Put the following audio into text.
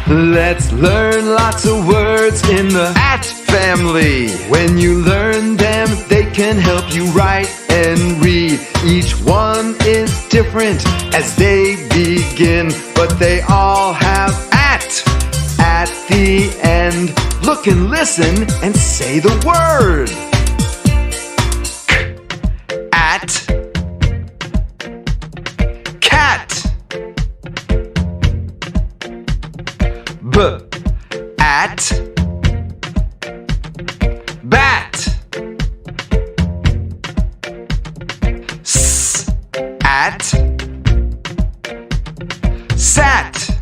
Let's learn lots of words in the at family. When you learn them, they can help you write and read. Each one is different as they begin, but they all have at the end. Look and listen and say the word. At. Cat. B. At. Bat. S. At. Sat.